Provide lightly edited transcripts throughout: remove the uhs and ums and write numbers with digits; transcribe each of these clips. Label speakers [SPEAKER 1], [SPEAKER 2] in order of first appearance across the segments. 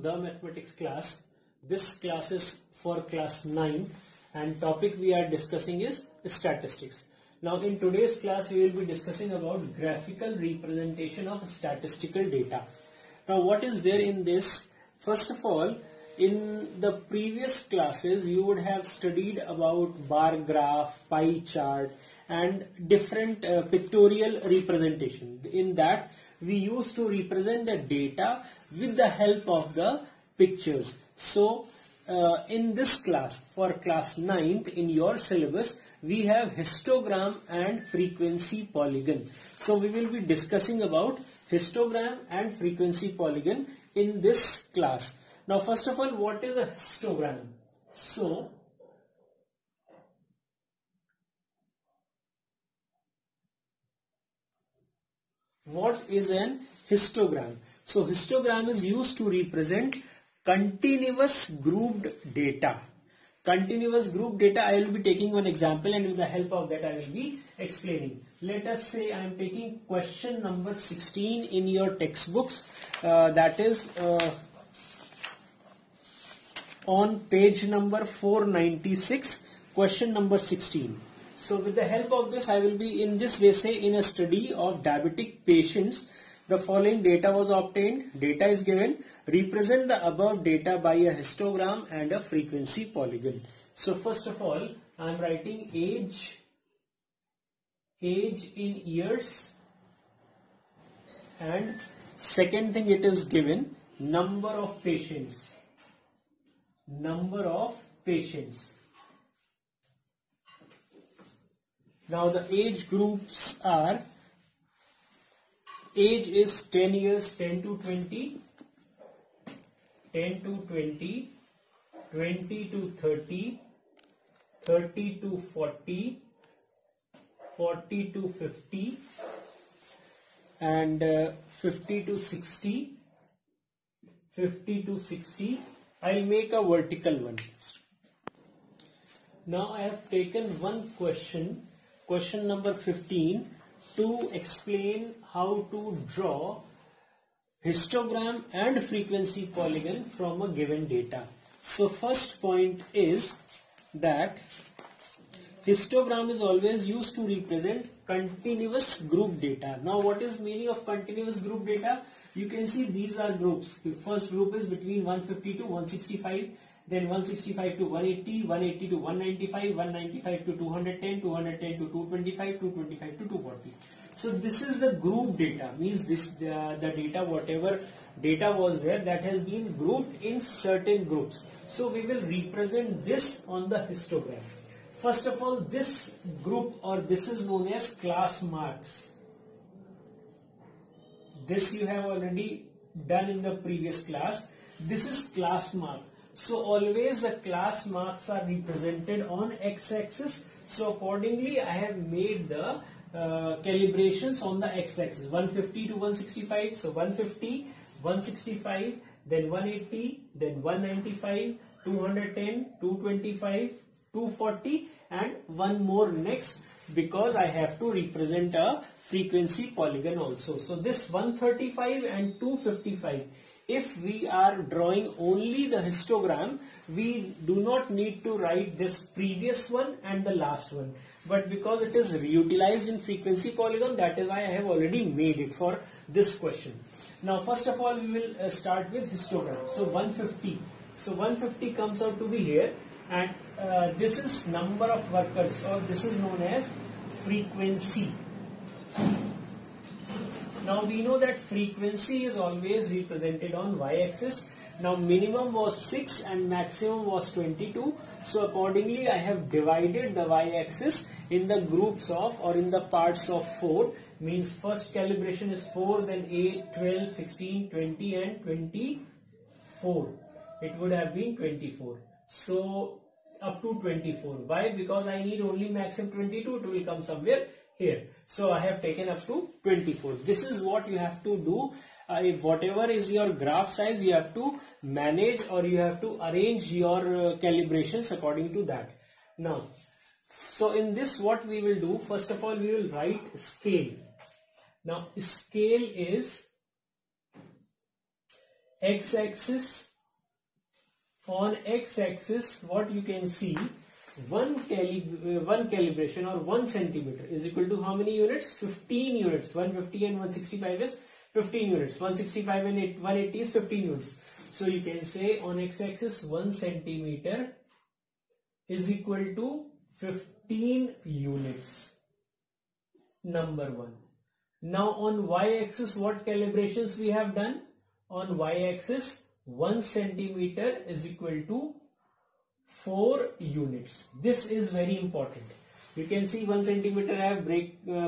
[SPEAKER 1] the mathematics class. This class is for class 9 and topic we are discussing is statistics. Now in today's class we will be discussing about graphical representation of statistical data. Now what is there in this? First of all, in the previous classes you would have studied about bar graph, pie chart and different pictorial representation. In that we used to represent the data with the help of the pictures. So in this class, for class 9th in your syllabus, we have histogram and frequency polygon. So we will be discussing about histogram and frequency polygon in this class. Now first of all, what is a histogram? So what is an histogram? So histogram is used to represent continuous grouped data. Continuous grouped data, I will be taking one example and with the help of that I will be explaining. Let us say I am taking question number 16 in your textbooks, that is on page number 496, question number 16. So with the help of this I will be in this way say in a study of diabetic patients the following data was obtained. Data is given. Represent the above data by a histogram and a frequency polygon. So first of all I am writing age in years, and second thing it is given number of patients. Now the age groups are, age is 10 years, 10 to 20, 10 to 20, 20 to 30, 30 to 40, 40 to 50 and 50 to 60, 50 to 60. I'll make a vertical one. Now I have taken one question number 15, to explain how to draw histogram and frequency polygon from a given data. So first point is that histogram is always used to represent continuous group data. Now what is meaning of continuous group data? You can see these are groups. The first group is between 150 to 165, then 165 to 180, 180 to 195, 195 to 210, 210 to 225, 225 to 240. So this is the group data, means this the data, whatever data was there, that has been grouped in certain groups. So we will represent this on the histogram. First of all, this group or this is known as class marks. This you have already done in the previous class. This is class mark. So always the class marks are represented on x-axis. So accordingly I have made the calibrations on the x-axis, 150 to 165. So 150, 165, then 180, then 195, 210, 225, 240 and one more next, because I have to represent a frequency polygon also. So this 135 and 255, if we are drawing only the histogram, we do not need to write this previous one and the last one. But because it is reutilized in frequency polygon, that is why I have already made it for this question. Now first of all we will start with histogram. So 150. So 150 comes out to be here, and this is number of workers, or this is known as frequency. Now we know that frequency is always represented on y-axis. Now minimum was 6 and maximum was 22. So accordingly I have divided the y-axis in the groups of, or in the parts of 4. Means first calibration is 4, then 8, 12, 16, 20 and 24. It would have been 24. So up to 24. Why? Because I need only maximum 22. It will come somewhere here. So I have taken up to 24. This is what you have to do. If whatever is your graph size, you have to manage, or you have to arrange your calibrations according to that. Now, so in this what we will do, first of all we will write scale. Now scale is x-axis on x-axis, what you can see, one calibration or 1 centimeter is equal to how many units? 15 units. 150 and 165 is 15 units. 165 and 180 is 15 units. So you can say on x-axis 1 centimeter is equal to 15 units. Number 1. Now on y-axis, what calibrations we have done? On y-axis 1 centimeter is equal to 4 units. This is very important. You can see 1 centimeter I have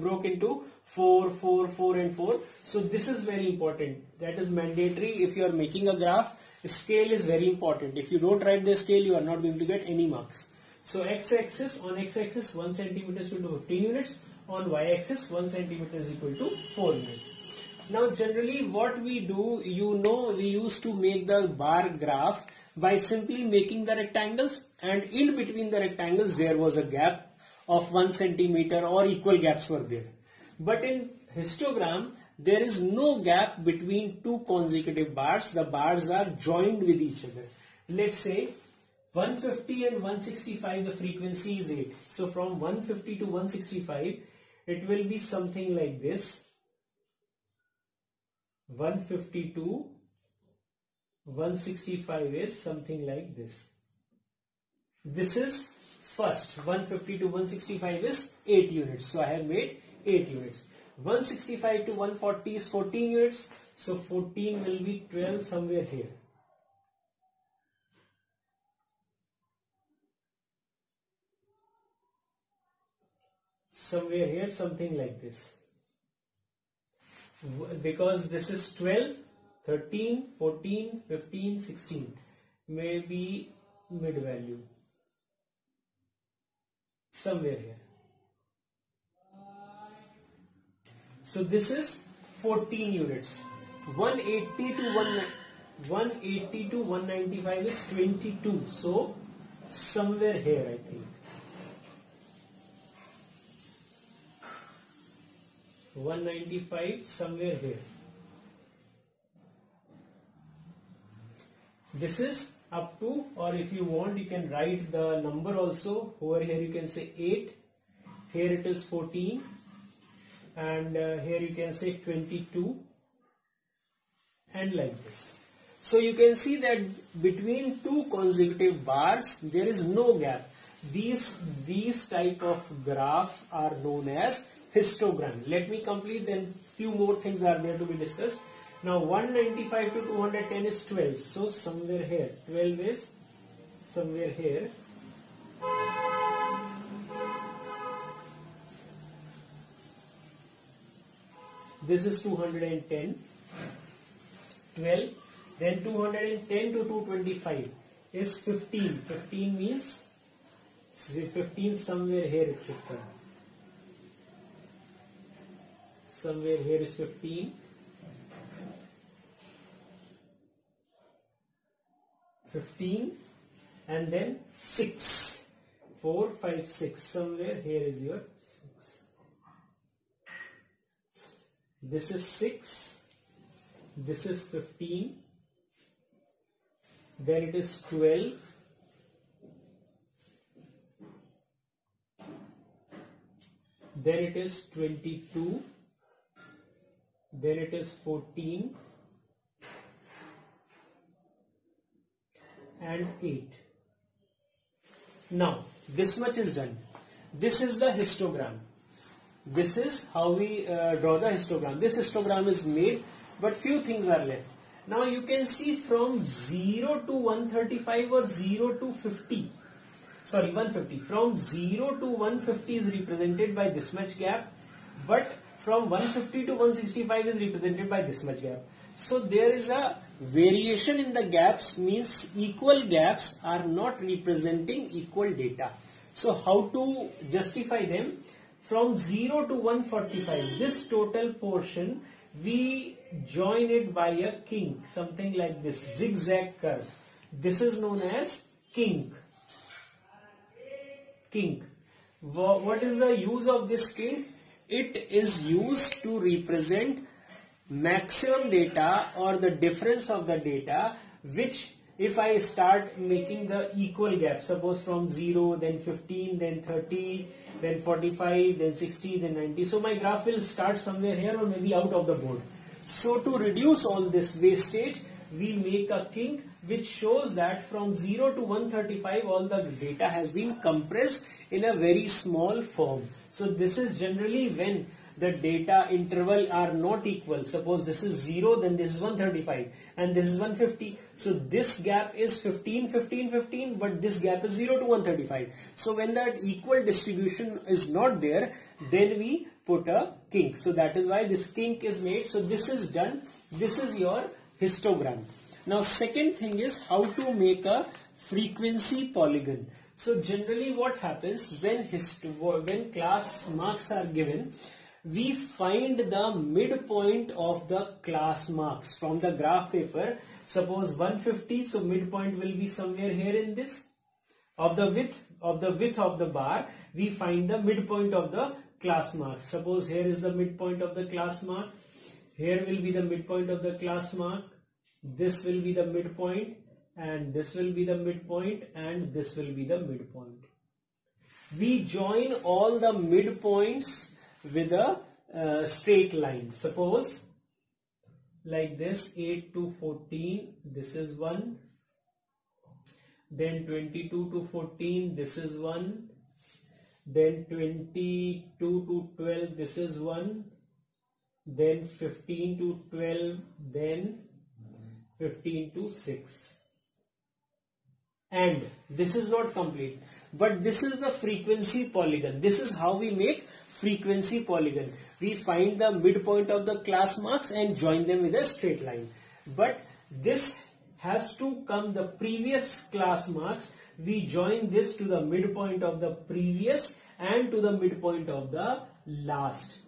[SPEAKER 1] broke into 4, 4, 4 and 4. So this is very important. That is mandatory. If you are making a graph, scale is very important. If you don't write the scale, you are not going to get any marks. So x-axis, on x-axis 1 centimeter is equal to 15 units. On y-axis 1 centimeter is equal to 4 units. Now generally what we do, we used to make the bar graph by simply making the rectangles, and in between the rectangles there was a gap of 1 centimeter or equal gaps were there. But in histogram there is no gap between two consecutive bars. The bars are joined with each other. Let's say 150 and 165, the frequency is 8. So from 150 to 165 it will be something like this. 150 to 165 is something like this. This is first. 150 to 165 is 8 units. So I have made 8 units. 165 to 140 is 14 units. So 14 will be 12 somewhere here. Somewhere here, something like this. Because this is 12, 13, 14, 15, 16. Maybe mid value. Somewhere here. So this is 14 units. 180 to 195 is 22. So somewhere here I think. 195 somewhere here. This is up to, or if you want you can write the number also. Over here you can say 8, here it is 14, and here you can say 22, and like this. So you can see that between two consecutive bars there is no gap. These type of graph are known as histogram. Let me complete, then few more things are there to be discussed. Now 195 to 210 is 12. So somewhere here, 12 is somewhere here. This is 210. 12. Then 210 to 225 is 15. 15 means 15 somewhere here it should come. Somewhere here is 15. 15 and then 6. 4, 5, 6. Somewhere here is your 6. This is 6. This is 15. Then it is 12. Then it is 22. Then it is 14 and 8. Now this much is done. This is the histogram. This is how we draw the histogram. This histogram is made, but few things are left. Now you can see from 0 to 135 or 0 to 50. Sorry, 150. From 0 to 150 is represented by this much gap, but from 150 to 165 is represented by this much gap. So there is a variation in the gaps, means equal gaps are not representing equal data. So how to justify them? From 0 to 145, this total portion we join it by a kink, something like this, zigzag curve. This is known as kink. Kink. What is the use of this kink? It is used to represent maximum data or the difference of the data which if I start making the equal gap, suppose from 0, then 15, then 30, then 45, then 60, then 90. So my graph will start somewhere here or maybe out of the board. So to reduce all this wastage, we make a kink which shows that from 0 to 135 all the data has been compressed in a very small form. So this is generally when the data interval are not equal. Suppose this is 0, then this is 135 and this is 150. So this gap is 15, 15, 15, but this gap is 0 to 135. So when that equal distribution is not there, then we put a kink. So that is why this kink is made. So this is done. This is your histogram. Now second thing is how to make a frequency polygon. So generally what happens when class marks are given, we find the midpoint of the class marks from the graph paper. Suppose 150, so midpoint will be somewhere here in this. Of the width of the bar, we find the midpoint of the class marks. Suppose here is the midpoint of the class mark. Here will be the midpoint of the class mark. This will be the midpoint, and this will be the midpoint, and this will be the midpoint. We join all the midpoints with a straight line. Suppose like this, 8 to 14, this is 1. Then 22 to 14, this is 1. Then 22 to 12, this is 1. Then 15 to 12, then 15 to 6. And this is not complete, but this is the frequency polygon. This is how we make frequency polygon. We find the midpoint of the class marks and join them with a straight line. But this has to come the previous class marks. We join this to the midpoint of the previous and to the midpoint of the last.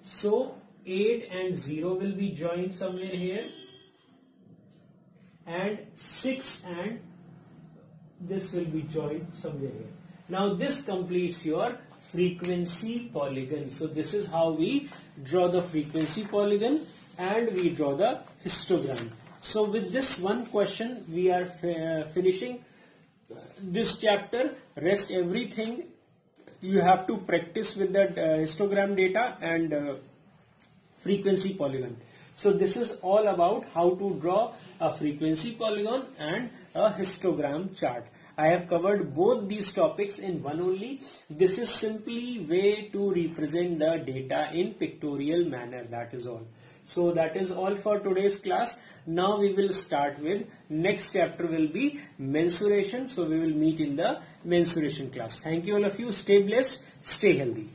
[SPEAKER 1] So 8 and 0 will be joined somewhere here, and 6 and this will be joined somewhere here. Now this completes your frequency polygon. So this is how we draw the frequency polygon and we draw the histogram. So with this one question we are finishing this chapter. Rest everything you have to practice with that histogram data and frequency polygon. So this is all about how to draw a frequency polygon and a histogram chart. I have covered both these topics in one only. This is simply way to represent the data in pictorial manner. That is all. So that is all for today's class. Now we will start with next chapter will be mensuration. So we will meet in the mensuration class. Thank you all of you. Stay blessed. Stay healthy.